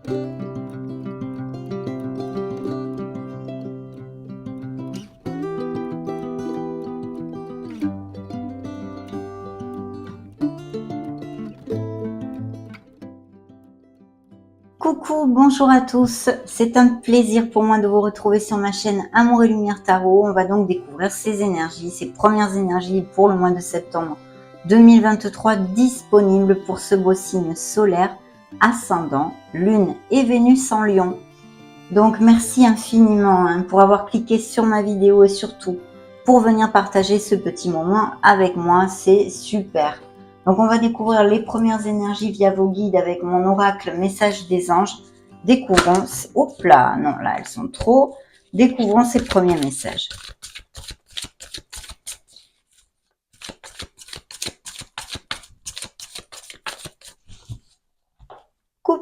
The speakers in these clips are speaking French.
Coucou, bonjour à tous, c'est un plaisir pour moi de vous retrouver sur ma chaîne Amour et Lumière Tarot. On va donc découvrir ces énergies, ces premières énergies pour le mois de septembre 2023 disponibles pour ce beau signe solaire, ascendant, lune et Vénus en Lion. Donc merci infiniment pour avoir cliqué sur ma vidéo et surtout pour venir partager ce petit moment avec moi, c'est super. Donc on va découvrir les premières énergies via vos guides avec mon oracle message des anges. Découvrons, hop là, non là elles sont trop. Découvrons ces premiers messages.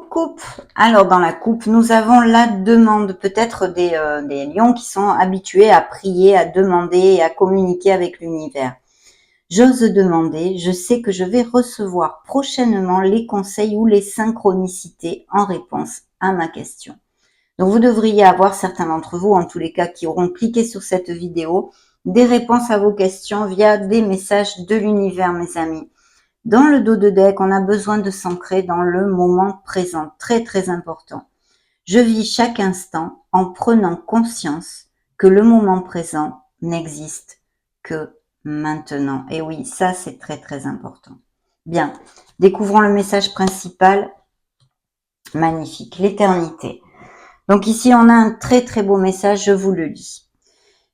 Coupe. Alors dans la coupe, nous avons la demande, peut-être des lions qui sont habitués à prier, à demander et à communiquer avec l'univers. J'ose demander, je sais que je vais recevoir prochainement les conseils ou les synchronicités en réponse à ma question. Donc vous devriez avoir, certains d'entre vous, en tous les cas, qui auront cliqué sur cette vidéo, des réponses à vos questions via des messages de l'univers, mes amis. Dans le dos de deck, on a besoin de s'ancrer dans le moment présent, très important. Je vis chaque instant en prenant conscience que le moment présent n'existe que maintenant. Et oui, ça c'est très important. Bien, découvrons le message principal. Magnifique, l'éternité. Donc ici on a un très beau message, je vous le lis.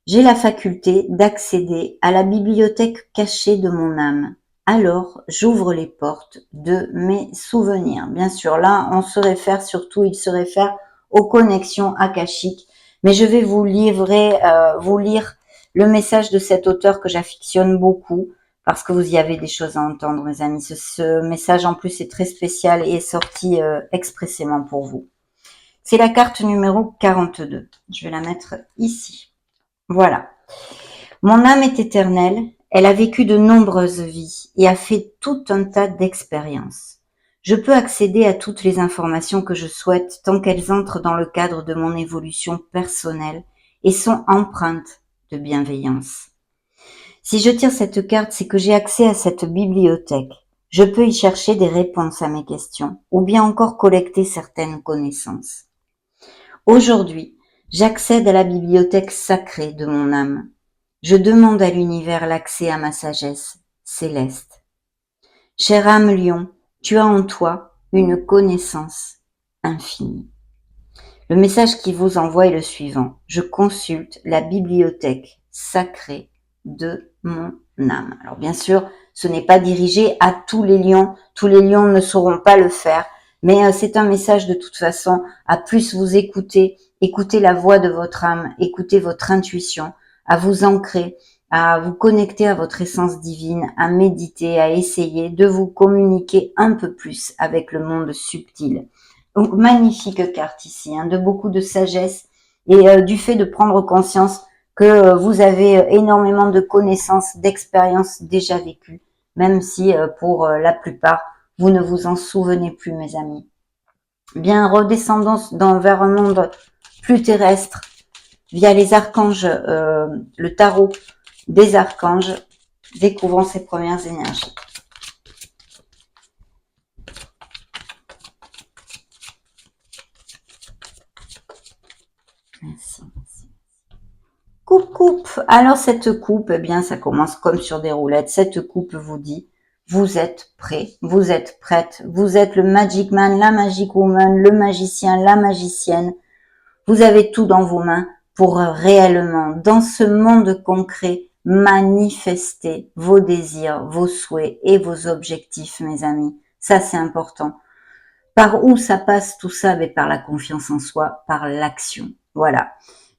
J'ai la faculté d'accéder à la bibliothèque cachée de mon âme. Alors j'ouvre les portes de mes souvenirs. Bien sûr, là on se réfère surtout, il se réfère aux connexions akashiques. Mais je vais vous lire le message de cet auteur que j'affectionne beaucoup, parce que vous y avez des choses à entendre, mes amis. Ce message, en plus, est très spécial et est sorti expressément pour vous. C'est la carte numéro 42. Je vais la mettre ici. Voilà. Mon âme est éternelle. Elle a vécu de nombreuses vies et a fait tout un tas d'expériences. Je peux accéder à toutes les informations que je souhaite tant qu'elles entrent dans le cadre de mon évolution personnelle et sont empreintes de bienveillance. Si je tire cette carte, c'est que j'ai accès à cette bibliothèque. Je peux y chercher des réponses à mes questions ou bien encore collecter certaines connaissances. Aujourd'hui, j'accède à la bibliothèque sacrée de mon âme. Je demande à l'univers l'accès à ma sagesse céleste. Chère âme lion, tu as en toi une connaissance infinie. Le message qui vous envoie est le suivant. Je consulte la bibliothèque sacrée de mon âme. Alors bien sûr, ce n'est pas dirigé à tous les lions. Tous les lions ne sauront pas le faire. Mais c'est un message de toute façon à plus vous écouter la voix de votre âme, écouter votre intuition, à vous ancrer, à vous connecter à votre essence divine, à méditer, à essayer de vous communiquer un peu plus avec le monde subtil. Donc, magnifique carte ici, de beaucoup de sagesse et du fait de prendre conscience que vous avez énormément de connaissances, d'expériences déjà vécues, même si pour la plupart, vous ne vous en souvenez plus, mes amis. Bien, redescendons vers un monde plus terrestre via les archanges, le tarot des archanges. Découvrons ces premières énergies. Merci. Coupe. Alors cette coupe, eh bien, ça commence comme sur des roulettes. Cette coupe vous dit, vous êtes prêt, vous êtes prête, vous êtes le Magic Man, la Magic Woman, le magicien, la magicienne. Vous avez tout dans vos mains pour réellement, dans ce monde concret, manifester vos désirs, vos souhaits et vos objectifs, mes amis. Ça, c'est important. Par où ça passe tout ça? Mais par la confiance en soi, par l'action. Voilà.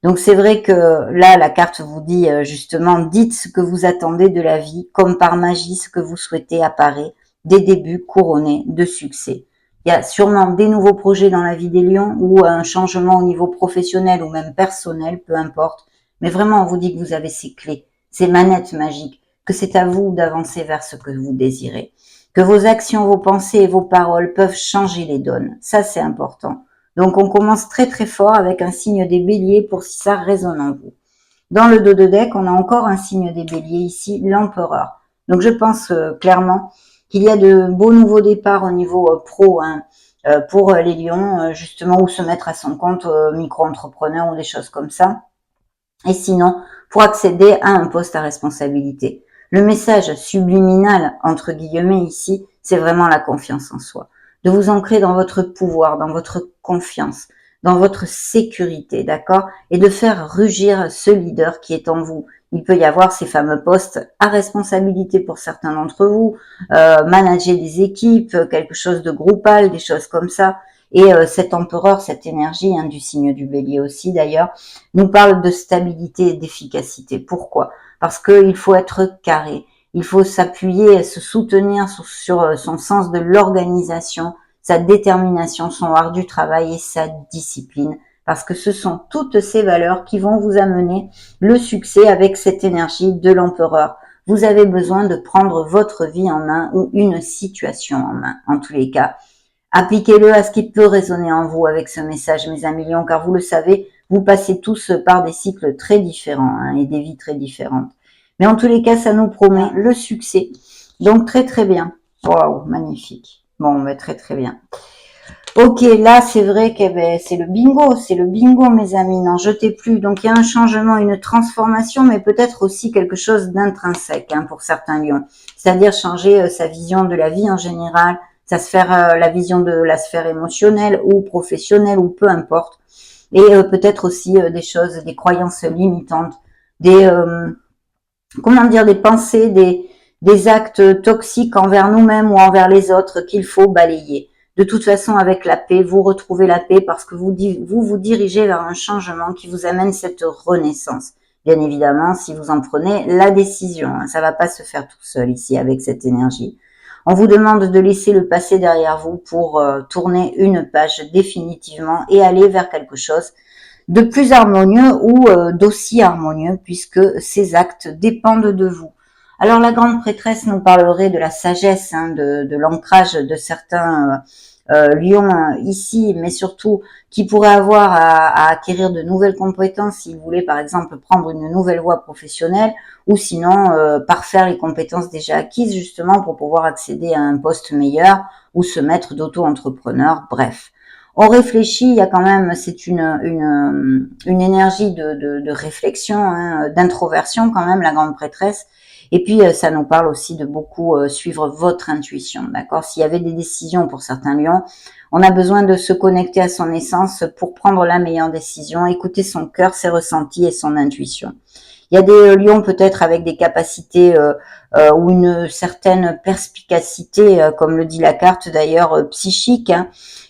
Donc c'est vrai que là, la carte vous dit justement, dites ce que vous attendez de la vie, comme par magie, ce que vous souhaitez apparaît, des débuts couronnés de succès. Il y a sûrement des nouveaux projets dans la vie des lions ou un changement au niveau professionnel ou même personnel, peu importe. Mais vraiment, on vous dit que vous avez ces clés, ces manettes magiques, que c'est à vous d'avancer vers ce que vous désirez. Que vos actions, vos pensées et vos paroles peuvent changer les donnes. Ça, c'est important. Donc, on commence très très fort avec un signe des béliers pour si ça résonne en vous. Dans le dos de deck, on a encore un signe des béliers ici, l'empereur. Donc, je pense clairement qu'il y a de beaux nouveaux départs au niveau pro hein, pour les lions, justement, ou se mettre à son compte micro-entrepreneur ou des choses comme ça. Et sinon, pour accéder à un poste à responsabilité. Le message subliminal, entre guillemets ici, c'est vraiment la confiance en soi. De vous ancrer dans votre pouvoir, dans votre confiance, dans votre sécurité, d'accord? Et de faire rugir ce leader qui est en vous. Il peut y avoir ces fameux postes à responsabilité pour certains d'entre vous, manager des équipes, quelque chose de groupal, des choses comme ça. Et cet empereur, cette énergie hein, du signe du bélier aussi d'ailleurs, nous parle de stabilité et d'efficacité. Pourquoi? Parce qu'il faut être carré, il faut s'appuyer, se soutenir sur son sens de l'organisation, sa détermination, son art du travail et sa discipline. Parce que ce sont toutes ces valeurs qui vont vous amener le succès avec cette énergie de l'empereur. Vous avez besoin de prendre votre vie en main ou une situation en main, en tous les cas. Appliquez-le à ce qui peut résonner en vous avec ce message, mes amis lions, car vous le savez, vous passez tous par des cycles très différents hein, et des vies très différentes. Mais en tous les cas, ça nous promet le succès. Donc très très bien. Waouh, magnifique. Bon, mais très très bien. Ok, là c'est vrai que c'est le bingo mes amis, n'en jetez plus. Donc il y a un changement, une transformation, mais peut-être aussi quelque chose d'intrinsèque hein, pour certains lions. C'est-à-dire changer sa vision de la vie en général, sa sphère, la vision de la sphère émotionnelle ou professionnelle ou peu importe. Et peut-être aussi des choses, des croyances limitantes, des comment dire, des pensées, des actes toxiques envers nous-mêmes ou envers les autres qu'il faut balayer. De toute façon, avec la paix, vous retrouvez la paix parce que vous vous dirigez vers un changement qui vous amène cette renaissance. Bien évidemment, si vous en prenez la décision, hein, ça va pas se faire tout seul ici avec cette énergie. On vous demande de laisser le passé derrière vous pour tourner une page définitivement et aller vers quelque chose de plus harmonieux ou d'aussi harmonieux puisque ces actes dépendent de vous. Alors la grande prêtresse nous parlerait de la sagesse, hein, de l'ancrage de certains lions ici, mais surtout qui pourraient avoir à acquérir de nouvelles compétences s'ils voulaient par exemple prendre une nouvelle voie professionnelle ou sinon parfaire les compétences déjà acquises justement pour pouvoir accéder à un poste meilleur ou se mettre d'auto-entrepreneur, bref. On réfléchit, il y a quand même, c'est une énergie de réflexion, hein, d'introversion quand même, la grande prêtresse. Et puis, ça nous parle aussi de beaucoup suivre votre intuition, d'accord? S'il y avait des décisions pour certains lions, on a besoin de se connecter à son essence pour prendre la meilleure décision, écouter son cœur, ses ressentis et son intuition. Il y a des lions peut-être avec des capacités ou une certaine perspicacité, comme le dit la carte d'ailleurs, psychique, hein,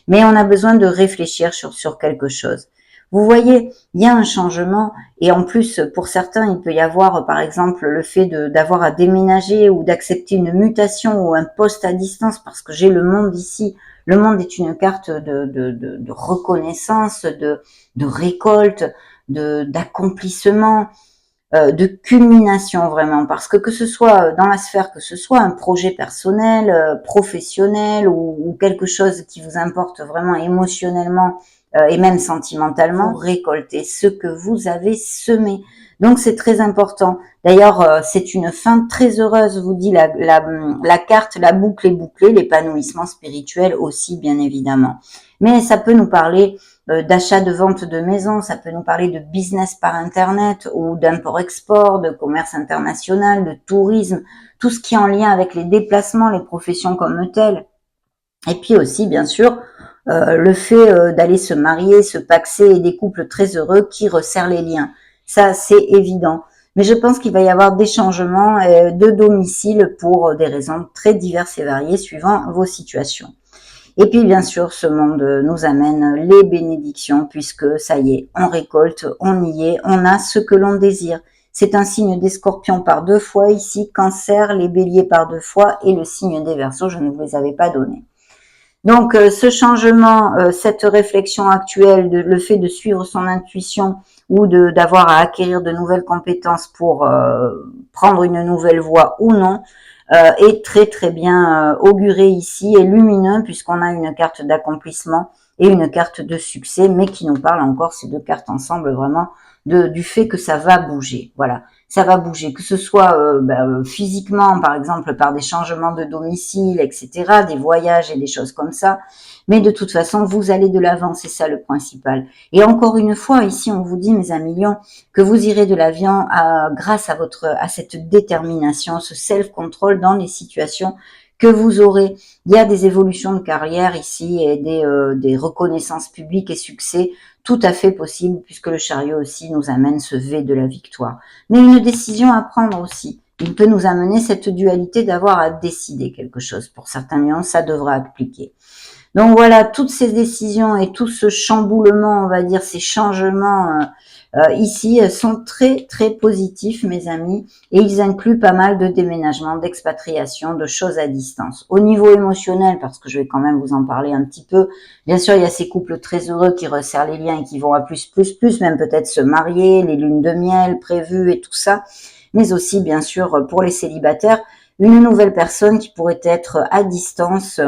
mais on a besoin de réfléchir sur quelque chose. Vous voyez, il y a un changement et en plus, pour certains, il peut y avoir par exemple le fait d'avoir à déménager ou d'accepter une mutation ou un poste à distance parce que j'ai le monde ici. Le monde est une carte de reconnaissance, de récolte, d'accomplissement, de culmination vraiment, parce que ce soit dans la sphère, que ce soit un projet personnel, professionnel ou quelque chose qui vous importe vraiment émotionnellement et même sentimentalement, récolter ce que vous avez semé. Donc c'est très important. D'ailleurs, c'est une fin très heureuse, vous dit la carte, la boucle est bouclée, l'épanouissement spirituel aussi, bien évidemment. Mais ça peut nous parler d'achat, de vente de maison, ça peut nous parler de business par internet ou d'import-export, de commerce international, de tourisme, tout ce qui est en lien avec les déplacements, les professions comme telles. Et puis aussi, bien sûr, le fait d'aller se marier, se paxer et des couples très heureux qui resserrent les liens. Ça, c'est évident. Mais je pense qu'il va y avoir des changements de domicile pour des raisons très diverses et variées suivant vos situations. Et puis, bien sûr, ce monde nous amène les bénédictions puisque ça y est, on récolte, on y est, on a ce que l'on désire. C'est un signe des scorpions par 2 fois ici, cancer, les béliers par 2 fois et le signe des verseaux, je ne vous les avais pas donnés. Donc, ce changement, cette réflexion actuelle, le fait de suivre son intuition ou d'avoir à acquérir de nouvelles compétences pour prendre une nouvelle voie ou non, est très très bien auguré ici et lumineux puisqu'on a une carte d'accomplissement et une carte de succès, mais qui nous parle encore, ces deux cartes ensemble, vraiment du fait que ça va bouger. Voilà, ça va bouger, que ce soit physiquement, par exemple, par des changements de domicile, etc., des voyages et des choses comme ça. Mais de toute façon, vous allez de l'avant, c'est ça le principal. Et encore une fois, ici, on vous dit, mes amis lions, que vous irez de l'avant grâce à cette détermination, ce self-control dans les situations que vous aurez. Il y a des évolutions de carrière ici et des reconnaissances publiques et succès tout à fait possibles, puisque le chariot aussi nous amène ce V de la victoire. Mais une décision à prendre aussi. Il peut nous amener cette dualité d'avoir à décider quelque chose. Pour certains lions, ça devra appliquer. Donc voilà, toutes ces décisions et tout ce chamboulement, on va dire, ces changements ici sont très très positifs, mes amis, et ils incluent pas mal de déménagements, d'expatriation, de choses à distance. Au niveau émotionnel, parce que je vais quand même vous en parler un petit peu, bien sûr, il y a ces couples très heureux qui resserrent les liens et qui vont à plus, même peut-être se marier, les lunes de miel prévues et tout ça, mais aussi, bien sûr, pour les célibataires, une nouvelle personne qui pourrait être à distance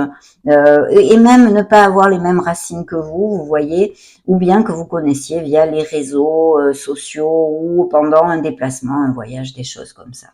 et même ne pas avoir les mêmes racines que vous voyez, ou bien que vous connaissiez via les réseaux sociaux ou pendant un déplacement, un voyage, des choses comme ça.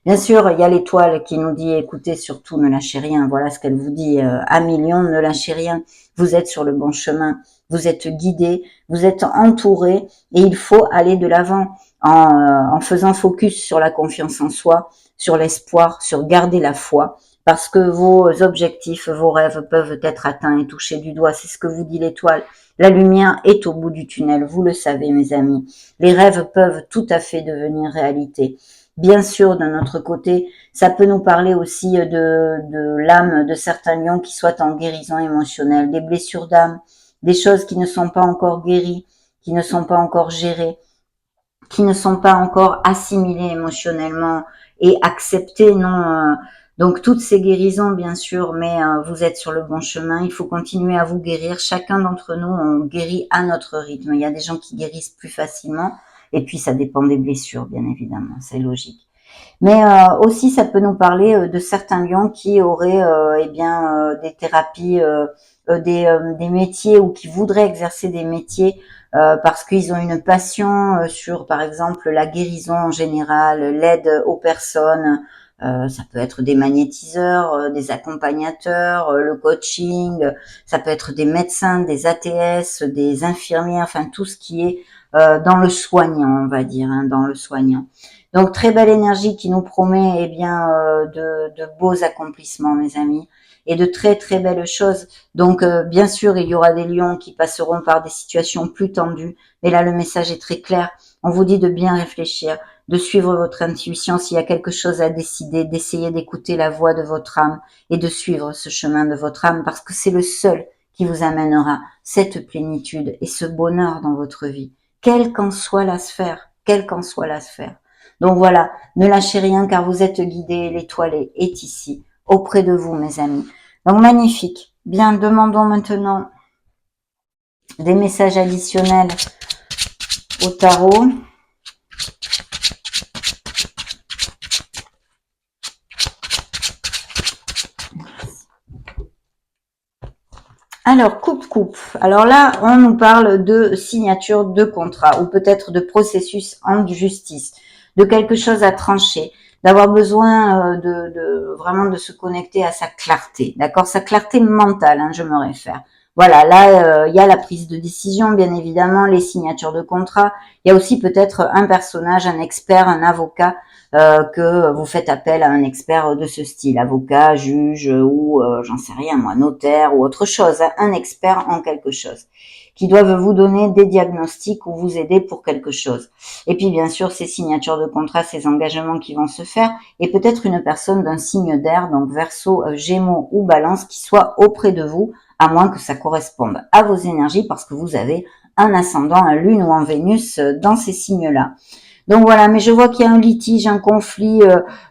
Bien sûr, il y a l'étoile qui nous dit, écoutez, surtout ne lâchez rien. Voilà ce qu'elle vous dit, à million, ne lâchez rien. Vous êtes sur le bon chemin, vous êtes guidé, vous êtes entouré et il faut aller de l'avant en faisant focus sur la confiance en soi, sur l'espoir, sur garder la foi, parce que vos objectifs, vos rêves peuvent être atteints et touchés du doigt. C'est ce que vous dit l'étoile. La lumière est au bout du tunnel, vous le savez, mes amis. Les rêves peuvent tout à fait devenir réalité. Bien sûr, de notre côté, ça peut nous parler aussi de l'âme de certains lions qui soient en guérison émotionnelle, des blessures d'âme, des choses qui ne sont pas encore guéries, qui ne sont pas encore gérées, qui ne sont pas encore assimilées émotionnellement et acceptées, non. Donc toutes ces guérisons, bien sûr, mais vous êtes sur le bon chemin. Il faut continuer à vous guérir. Chacun d'entre nous, on guérit à notre rythme. Il y a des gens qui guérissent plus facilement. Et puis, ça dépend des blessures, bien évidemment, c'est logique. Mais aussi, ça peut nous parler de certains lions qui auraient des thérapies, des métiers ou qui voudraient exercer des métiers parce qu'ils ont une passion sur, par exemple, la guérison en général, l'aide aux personnes. Ça peut être des magnétiseurs, des accompagnateurs, le coaching, ça peut être des médecins, des ATS, des infirmiers, enfin tout ce qui est dans le soignant, on va dire, hein, dans le soignant. Donc très belle énergie qui nous promet de beaux accomplissements, mes amis, et de très très belles choses. Donc bien sûr, il y aura des lions qui passeront par des situations plus tendues, mais là le message est très clair. On vous dit de bien réfléchir, de suivre votre intuition s'il y a quelque chose à décider, d'essayer d'écouter la voix de votre âme et de suivre ce chemin de votre âme parce que c'est le seul qui vous amènera cette plénitude et ce bonheur dans votre vie, quelle qu'en soit la sphère, quelle qu'en soit la sphère. Donc voilà, ne lâchez rien car vous êtes guidés, l'étoile est ici, auprès de vous, mes amis. Donc magnifique. Bien, demandons maintenant des messages additionnels au tarot. Alors, coupe. Alors là, on nous parle de signature de contrat ou peut-être de processus en justice, de quelque chose à trancher, d'avoir besoin vraiment de se connecter à sa clarté, d'accord? Sa clarté mentale, hein, je me réfère. Voilà, là, il y a la prise de décision, bien évidemment, les signatures de contrat. Il y a aussi peut-être un personnage, un expert, un avocat que vous faites appel à un expert de ce style, avocat, juge ou j'en sais rien moi, notaire ou autre chose, hein, un expert en quelque chose, qui doivent vous donner des diagnostics ou vous aider pour quelque chose. Et puis bien sûr ces signatures de contrat, ces engagements qui vont se faire, et peut-être une personne d'un signe d'air, donc Verseau, Gémeaux ou Balance, qui soit auprès de vous, à moins que ça corresponde à vos énergies parce que vous avez un ascendant, un Lune ou un Vénus dans ces signes-là. Donc voilà, mais je vois qu'il y a un litige, un conflit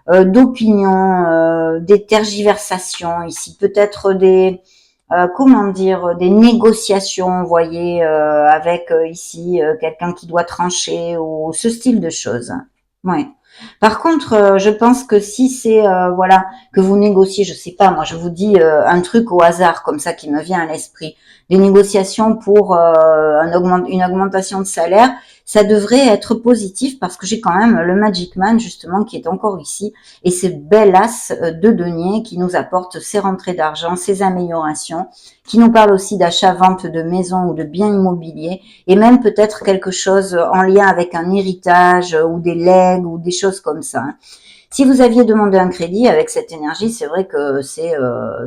d'opinion, des tergiversations ici, peut-être des des négociations, vous voyez, avec ici quelqu'un qui doit trancher ou ce style de choses. Ouais. Par contre, je pense que si c'est voilà que vous négociez, je sais pas, moi je vous dis un truc au hasard comme ça qui me vient à l'esprit, des négociations pour une augmentation de salaire, ça devrait être positif parce que j'ai quand même le Magic Man justement qui est encore ici et ce bel as de denier qui nous apporte ses rentrées d'argent, ses améliorations, qui nous parle aussi d'achat-vente de maisons ou de biens immobiliers et même peut-être quelque chose en lien avec un héritage ou des legs ou des choses comme ça. Si vous aviez demandé un crédit avec cette énergie, c'est vrai que c'est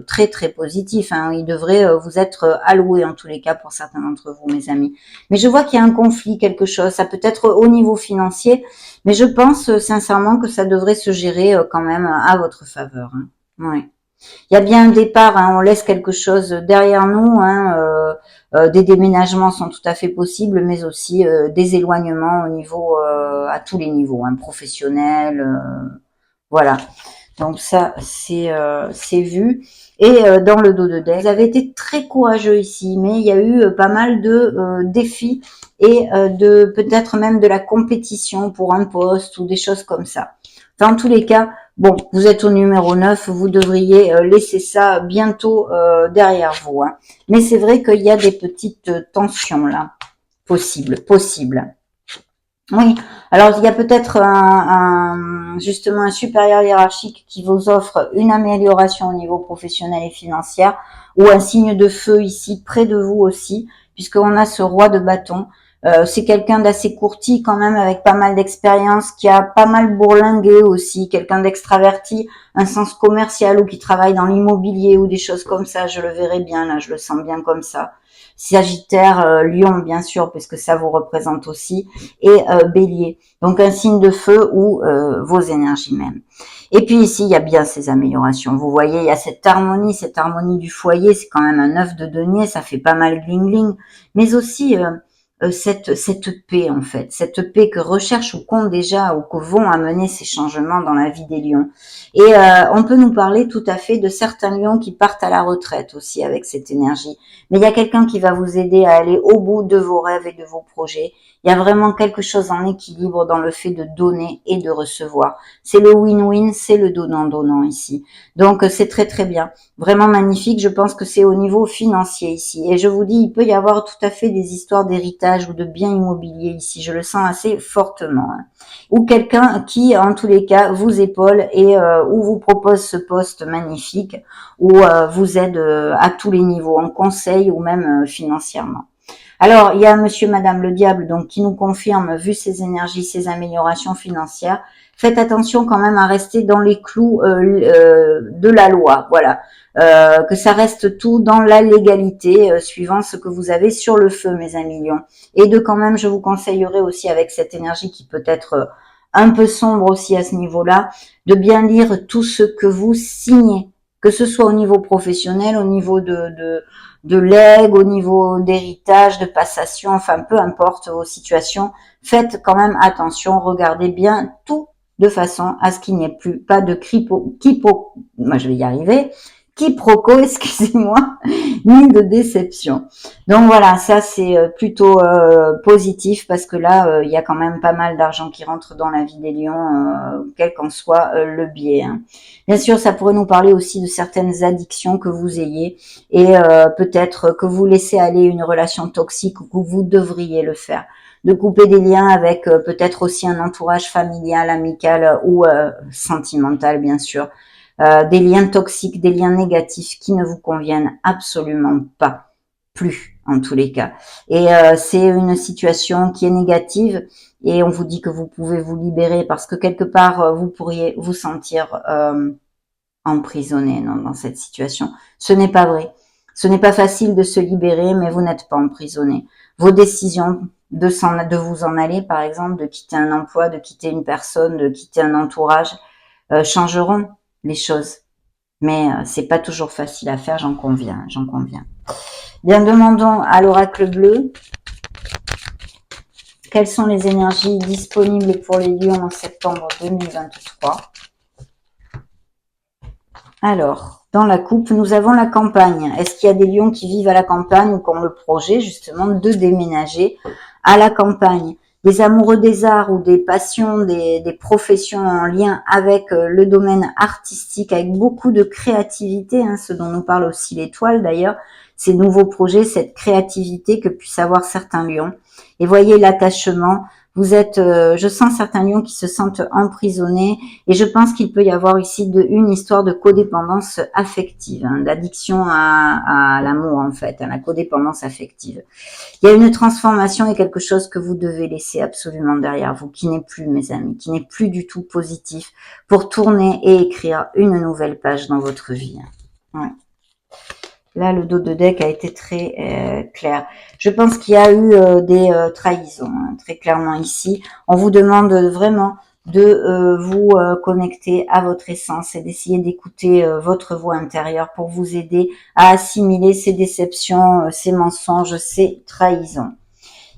très très positif. Il devrait vous être alloué en tous les cas pour certains d'entre vous, mes amis. Mais je vois qu'il y a un conflit, quelque chose. Ça peut être au niveau financier, mais je pense sincèrement que ça devrait se gérer quand même à votre faveur. Ouais. Il y a bien un départ, on laisse quelque chose derrière nous. Des déménagements sont tout à fait possibles, mais aussi des éloignements au niveau, à tous les niveaux, professionnel. Voilà. Donc ça, c'est vu. Et dans le dos de deck, vous avez été très courageux ici, mais il y a eu pas mal de défis et de peut-être même de la compétition pour un poste ou des choses comme ça. Enfin, en tous les cas, bon, vous êtes au numéro 9, vous devriez laisser ça bientôt derrière vous. Mais c'est vrai qu'il y a des petites tensions là, possibles. Oui, alors il y a peut-être justement un supérieur hiérarchique qui vous offre une amélioration au niveau professionnel et financier, ou un signe de feu ici près de vous aussi, puisqu'on a ce roi de bâton. C'est quelqu'un d'assez courti quand même, avec pas mal d'expérience, qui a pas mal bourlingué aussi, quelqu'un d'extraverti, un sens commercial ou qui travaille dans l'immobilier ou des choses comme ça, je le verrai bien là, je le sens bien comme ça. Sagittaire, Lion bien sûr, puisque ça vous représente aussi, et Bélier. Donc un signe de feu ou vos énergies même. Et puis ici, il y a bien ces améliorations. Vous voyez, il y a cette harmonie du foyer, c'est quand même un œuf de denier, ça fait pas mal gling-gling, mais aussi cette paix en fait, cette paix que recherchent ou qu'ont déjà ou que vont amener ces changements dans la vie des lions. Et on peut nous parler tout à fait de certains lions qui partent à la retraite aussi avec cette énergie. Mais il y a quelqu'un qui va vous aider à aller au bout de vos rêves et de vos projets. Il y a vraiment quelque chose en équilibre dans le fait de donner et de recevoir. C'est le win-win, c'est le donnant-donnant ici. Donc c'est très très bien. Vraiment magnifique. Je pense que c'est au niveau financier ici. Et je vous dis, il peut y avoir tout à fait des histoires d'héritage ou de biens immobiliers ici. Je le sens assez fortement. Ou quelqu'un qui, en tous les cas, vous épaule et ou vous propose ce poste magnifique ou vous aide à tous les niveaux, en conseil ou même financièrement. Alors, il y a monsieur, madame le diable, donc, qui nous confirme, vu ses énergies, ses améliorations financières, faites attention quand même à rester dans les clous de la loi, voilà. Que ça reste tout dans la légalité, suivant ce que vous avez sur le feu, mes amis lions. Et de quand même, je vous conseillerais aussi avec cette énergie qui peut être un peu sombre aussi à ce niveau-là, de bien lire tout ce que vous signez, que ce soit au niveau professionnel, au niveau de legs, au niveau d'héritage, de passation, enfin peu importe vos situations, faites quand même attention, regardez bien tout de façon à ce qu'il n'y ait plus pas de moi je vais y arriver, quiproquo, excusez-moi, ni de déception. Donc voilà, ça c'est plutôt positif parce que là, il y a quand même pas mal d'argent qui rentre dans la vie des lions, quel qu'en soit le biais. Bien sûr, ça pourrait nous parler aussi de certaines addictions que vous ayez et peut-être que vous laissez aller une relation toxique ou que vous devriez le faire. De couper des liens avec peut-être aussi un entourage familial, amical ou sentimental, bien sûr. Des liens toxiques, des liens négatifs qui ne vous conviennent absolument pas, plus en tous les cas. Et c'est une situation qui est négative et on vous dit que vous pouvez vous libérer parce que quelque part vous pourriez vous sentir emprisonné dans cette situation. Ce n'est pas vrai. Ce n'est pas facile de se libérer, mais vous n'êtes pas emprisonné. Vos décisions de vous en aller, par exemple, de quitter un emploi, de quitter une personne, de quitter un entourage, changeront les choses. Mais c'est pas toujours facile à faire, j'en conviens. Bien, demandons à l'oracle bleu quelles sont les énergies disponibles pour les lions en septembre 2023. Alors, dans la coupe, nous avons la campagne. Est-ce qu'il y a des lions qui vivent à la campagne ou qui ont le projet justement de déménager à la campagne? des amoureux des arts ou des passions, des professions en lien avec le domaine artistique, avec beaucoup de créativité, hein, ce dont nous parle aussi l'étoile d'ailleurs, ces nouveaux projets, cette créativité que puissent avoir certains lions. Et voyez l'attachement. Vous êtes, je sens certains lions qui se sentent emprisonnés et je pense qu'il peut y avoir ici une histoire de codépendance affective, hein, d'addiction à l'amour en fait, à la codépendance affective. Il y a une transformation et quelque chose que vous devez laisser absolument derrière vous, qui n'est plus, mes amis, qui n'est plus du tout positif pour tourner et écrire une nouvelle page dans votre vie. Ouais. Là, le dos de deck a été très clair. Je pense qu'il y a eu des trahisons, hein, très clairement ici. On vous demande vraiment de vous connecter à votre essence et d'essayer d'écouter votre voix intérieure pour vous aider à assimiler ces déceptions, ces mensonges, ces trahisons.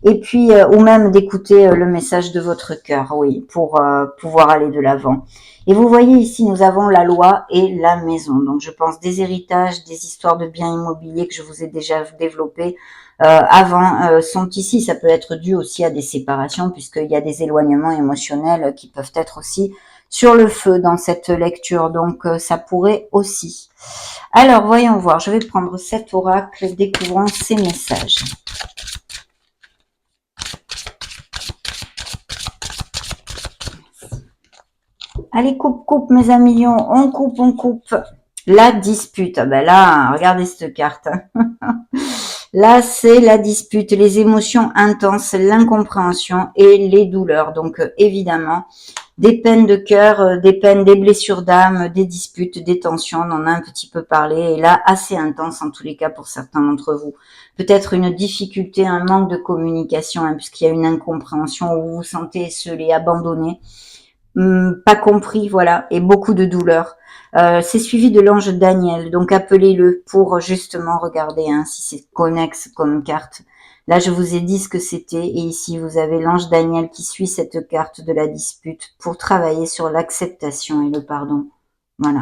Et puis, ou même d'écouter le message de votre cœur, oui, pour pouvoir aller de l'avant. Et vous voyez ici, nous avons la loi et la maison. Donc, je pense des héritages, des histoires de biens immobiliers que je vous ai déjà développés avant sont ici. Ça peut être dû aussi à des séparations, puisqu'il y a des éloignements émotionnels qui peuvent être aussi sur le feu dans cette lecture. Donc, ça pourrait aussi. Alors, voyons voir. Je vais prendre cet oracle, découvrons ces messages. Allez, coupe, mes amis lions. On coupe. La dispute. Ah ben là, regardez cette carte. Là, c'est la dispute, les émotions intenses, l'incompréhension et les douleurs. Donc, évidemment, des peines de cœur, des peines, des blessures d'âme, des disputes, des tensions. On en a un petit peu parlé. Et là, assez intense en tous les cas pour certains d'entre vous. Peut-être une difficulté, un manque de communication, hein, puisqu'il y a une incompréhension où vous vous sentez esselé, abandonné. Pas compris, voilà, et beaucoup de douleur. C'est suivi de l'ange Daniel, donc appelez-le pour justement regarder hein, si c'est connexe comme carte. Là, je vous ai dit ce que c'était, et ici, vous avez l'ange Daniel qui suit cette carte de la dispute pour travailler sur l'acceptation et le pardon. Voilà.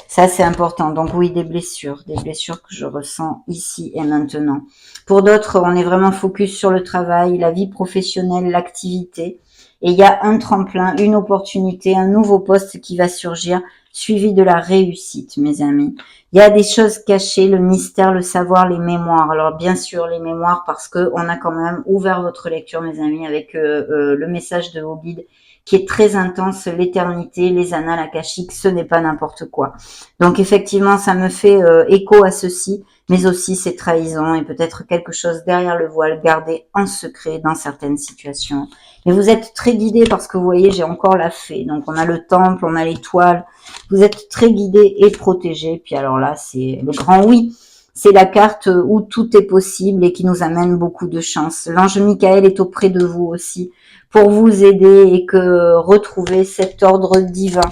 Ça, c'est important. Donc oui, des blessures que je ressens ici et maintenant. Pour d'autres, on est vraiment focus sur le travail, la vie professionnelle, l'activité. Et il y a un tremplin, une opportunité, un nouveau poste qui va surgir, suivi de la réussite, mes amis. Il y a des choses cachées, le mystère, le savoir, les mémoires. Alors bien sûr, les mémoires, parce que on a quand même ouvert votre lecture, mes amis, avec le message de vos guides, qui est très intense, l'éternité, les annales akashiques, ce n'est pas n'importe quoi. Donc effectivement, ça me fait écho à ceci, mais aussi ces trahisons et peut-être quelque chose derrière le voile gardé en secret dans certaines situations. Mais vous êtes très guidés parce que vous voyez, j'ai encore la fée. Donc on a le temple, on a l'étoile. Vous êtes très guidés et protégés. Puis alors là, c'est le grand oui. C'est la carte où tout est possible et qui nous amène beaucoup de chance. L'ange Michael est auprès de vous aussi pour vous aider et que retrouver cet ordre divin.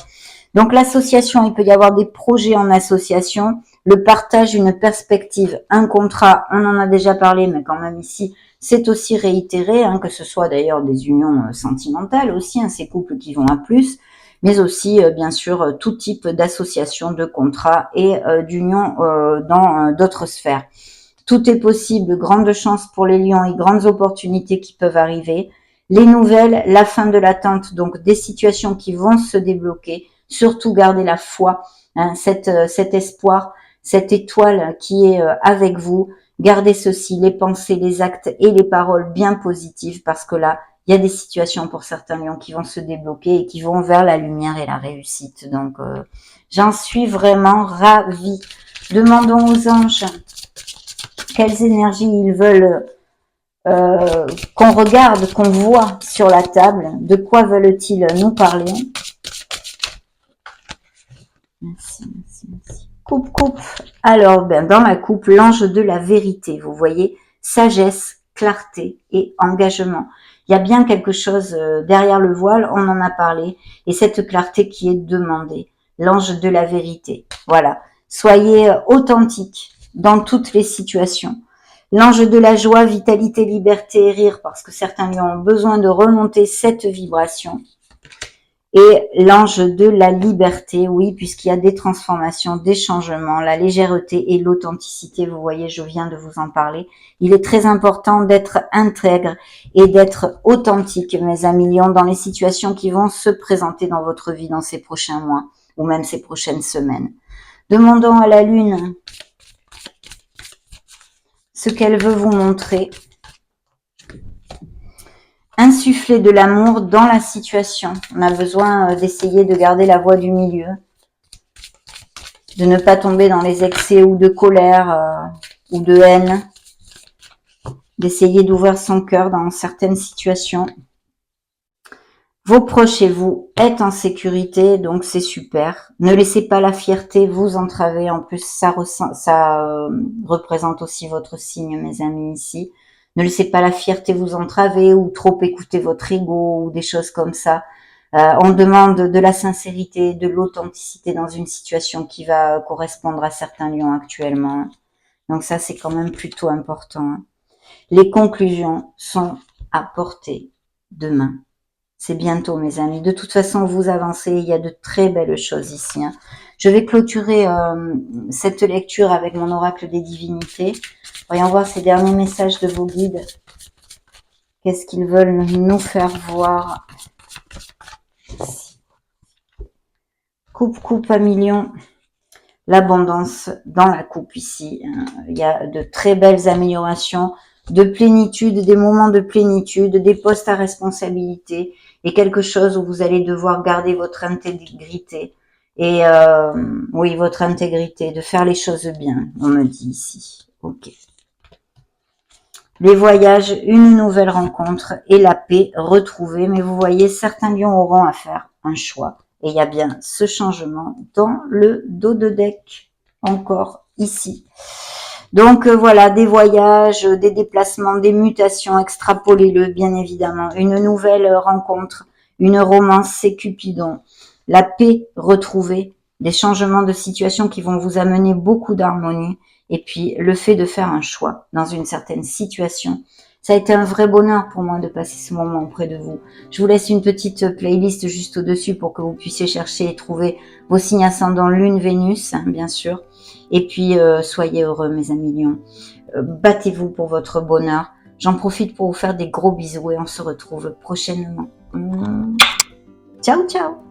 Donc l'association, il peut y avoir des projets en association, le partage, une perspective, un contrat, on en a déjà parlé, mais quand même ici, c'est aussi réitéré, hein, que ce soit d'ailleurs des unions sentimentales aussi, hein, ces couples qui vont à plus, mais aussi bien sûr tout type d'association, de contrat et d'union dans d'autres sphères. Tout est possible, grandes chances pour les lions et grandes opportunités qui peuvent arriver. Les nouvelles, la fin de l'attente, donc des situations qui vont se débloquer. Surtout garder la foi, hein, cet espoir, cette étoile qui est avec vous. Gardez ceci, les pensées, les actes et les paroles bien positives parce que là, il y a des situations pour certains lions qui vont se débloquer et qui vont vers la lumière et la réussite. Donc, j'en suis vraiment ravie. Demandons aux anges quelles énergies ils veulent qu'on regarde, qu'on voit sur la table. De quoi veulent-ils nous parler? Merci. Coupe. Alors, dans la coupe, l'ange de la vérité, vous voyez, sagesse, clarté et engagement. Il y a bien quelque chose derrière le voile, on en a parlé, et cette clarté qui est demandée. L'ange de la vérité. Voilà. Soyez authentique dans toutes les situations. L'ange de la joie, vitalité, liberté et rire, parce que certains lions ont besoin de remonter cette vibration. Et l'ange de la liberté, oui, puisqu'il y a des transformations, des changements, la légèreté et l'authenticité, vous voyez, je viens de vous en parler. Il est très important d'être intègre et d'être authentique, mes amis lions, dans les situations qui vont se présenter dans votre vie dans ces prochains mois ou même ces prochaines semaines. Demandons à la lune ce qu'elle veut vous montrer. Insuffler de l'amour dans la situation. On a besoin d'essayer de garder la voie du milieu, de ne pas tomber dans les excès ou de colère ou de haine, d'essayer d'ouvrir son cœur dans certaines situations. Vos proches et vous êtes en sécurité, donc c'est super. Ne laissez pas la fierté vous entraver. En plus, ça représente aussi votre signe, mes amis, ici. Ne laissez pas la fierté vous entraver ou trop écouter votre ego ou des choses comme ça. On demande de la sincérité, de l'authenticité dans une situation qui va correspondre à certains lions actuellement. Donc ça, c'est quand même plutôt important. Les conclusions sont à portée de main. C'est bientôt, mes amis. De toute façon, vous avancez. Il y a de très belles choses ici. Je vais clôturer cette lecture avec mon oracle des divinités. Voyons voir ces derniers messages de vos guides. Qu'est-ce qu'ils veulent nous faire voir? Coupe à millions. L'abondance dans la coupe ici. Il y a de très belles améliorations, de plénitude, des moments de plénitude, des postes à responsabilité et quelque chose où vous allez devoir garder votre intégrité. Et oui, votre intégrité, de faire les choses bien, on me dit ici. Ok. Les voyages, une nouvelle rencontre et la paix retrouvée. Mais vous voyez, certains lions auront à faire un choix. Et il y a bien ce changement dans le dos de deck, encore ici. Donc voilà, des voyages, des déplacements, des mutations, extrapolez-le bien évidemment. Une nouvelle rencontre, une romance, c'est Cupidon. La paix retrouvée, des changements de situation qui vont vous amener beaucoup d'harmonie. Et puis le fait de faire un choix dans une certaine situation. Ça a été un vrai bonheur pour moi de passer ce moment auprès de vous. Je vous laisse une petite playlist juste au-dessus pour que vous puissiez chercher et trouver vos signes ascendants Lune, Vénus, bien sûr. Et puis, soyez heureux, mes amis lions. Battez-vous pour votre bonheur. J'en profite pour vous faire des gros bisous et on se retrouve prochainement. Ciao, ciao!